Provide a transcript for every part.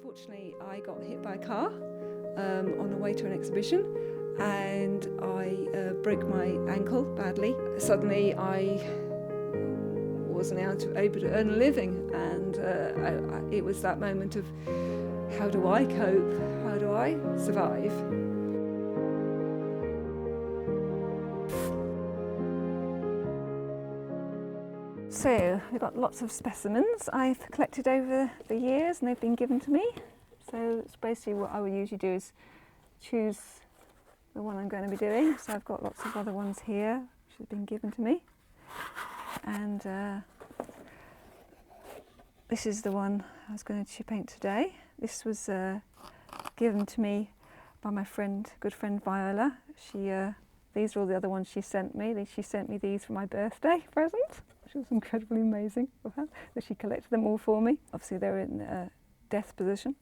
Unfortunately, I got hit by a car on the way to an exhibition, and I broke my ankle badly. Suddenly, I wasn't able to earn a living, and it was that moment of how do I cope? How do I survive? So we've got lots of specimens I've collected over the years, and they've been given to me. So it's basically what I would usually do is choose the one I'm going to be doing. So I've got lots of other ones here which have been given to me, and this is the one I was going to paint today. This was given to me by my good friend Viola. These are all the other ones she sent me. She sent me these for my birthday present, which was incredibly amazing of her, that she collected them all for me. Obviously they're in a death position,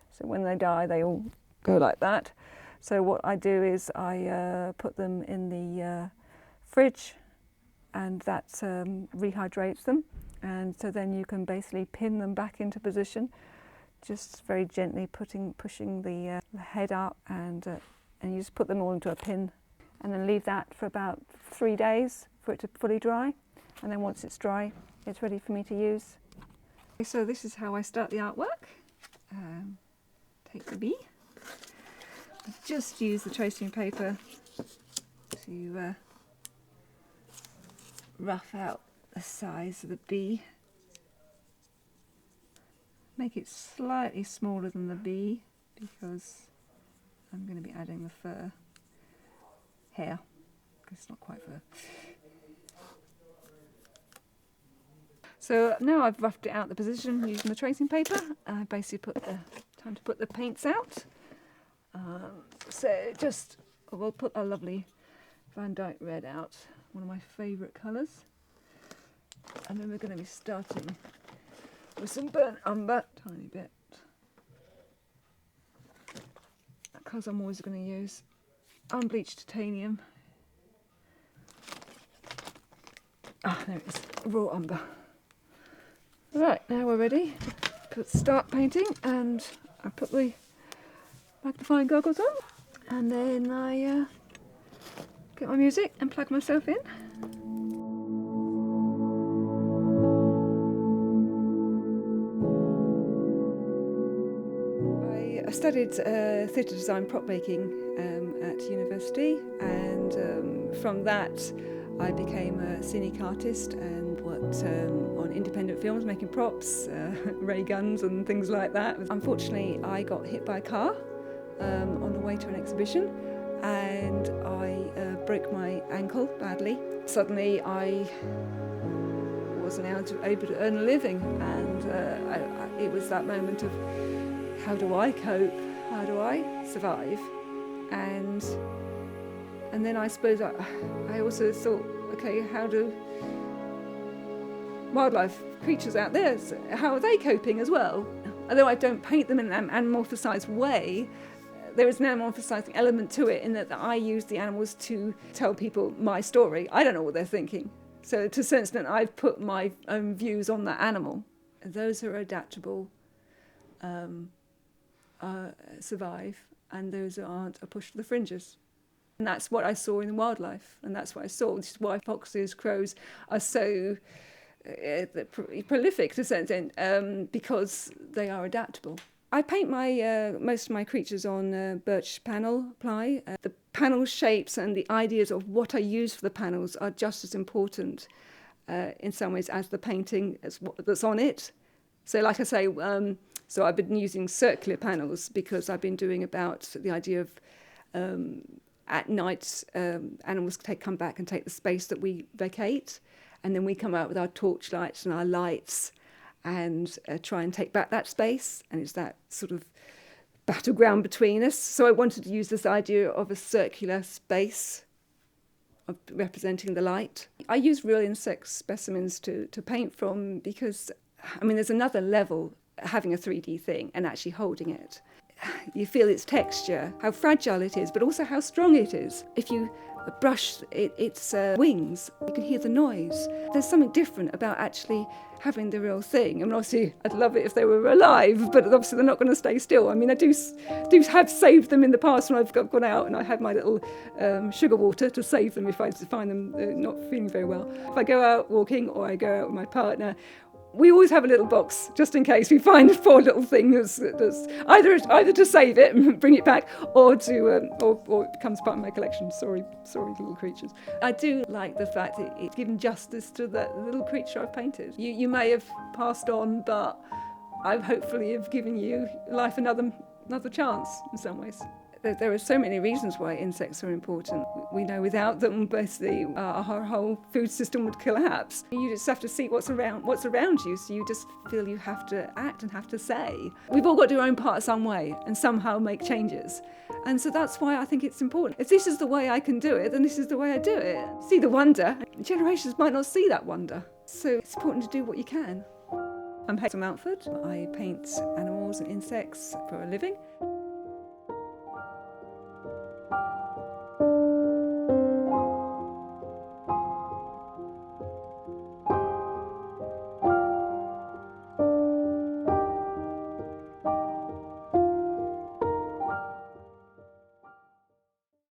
so when they die they all go like that. So what I do is I put them in the fridge, and that rehydrates them, and so then you can basically pin them back into position, just very gently pushing the head up, and you just put them all into a pin, and then leave that for about 3 days for it to fully dry. And then once it's dry, it's ready for me to use. So this is how I start the artwork. Take the bee. I just use the tracing paper to rough out the size of the bee. Make it slightly smaller than the bee because I'm going to be adding the fur hair, because it's not quite fur. So now I've roughed it out the position using the tracing paper. I basically time to put the paints out. We'll put a lovely Van Dyke red out, one of my favourite colours. And then we're going to be starting with some burnt umber, tiny bit, because I'm always going to use unbleached titanium. There it is, raw umber. Right, now we're ready to start painting, and I put the magnifying goggles on, and then I get my music and plug myself in. I studied theatre design prop making at university, and from that I became a scenic artist and worked on independent films, making props, ray guns and things like that. Unfortunately, I got hit by a car on the way to an exhibition, and I broke my ankle badly. Suddenly I wasn't able to earn a living, and it was that moment of how do I cope, how do I survive? And then I suppose I also thought, okay, how do wildlife creatures out there, how are they coping as well? Although I don't paint them in an anamorphosized way, there is an anamorphosizing element to it, in that I use the animals to tell people my story. I don't know what they're thinking. So to a certain extent, I've put my own views on that animal. And those who are adaptable survive, and those who aren't are pushed to the fringes. And that's what I saw in the wildlife, and that's what I saw. This is why foxes, crows are so prolific to a certain extent, because they are adaptable. I paint most of my creatures on birch panel ply. The panel shapes and the ideas of what I use for the panels are just as important in some ways as the painting that's on it. So like I say, so I've been using circular panels because I've been doing about the idea of at night animals come back and take the space that we vacate, and then we come out with our torchlights and our lights and try and take back that space, and it's that sort of battleground between us. So I wanted to use this idea of a circular space of representing the light. I use real insect specimens to paint from, because there's another level having a 3D thing and actually holding it. You feel its texture, how fragile it is, but also how strong it is. If you brush its wings, you can hear the noise. There's something different about actually having the real thing. I mean, obviously, I'd love it if they were alive, but obviously they're not going to stay still. I mean, I do have saved them in the past when I've gone out and I had my little sugar water to save them if I find them not feeling very well. If I go out walking or I go out with my partner, we always have a little box just in case we find a poor little thing that's either to save it and bring it back, or it becomes part of my collection. Sorry, little creatures. I do like the fact that it's given justice to that little creature I've painted. You may have passed on, but I hopefully have given you life another chance in some ways. There are so many reasons why insects are important. We know without them, basically, our whole food system would collapse. You just have to see what's around you, so you just feel you have to act and have to say. We've all got to do our own part some way and somehow make changes. And so that's why I think it's important. If this is the way I can do it, then this is the way I do it. See the wonder. Generations might not see that wonder. So it's important to do what you can. I'm Hazel Mountford. I paint animals and insects for a living.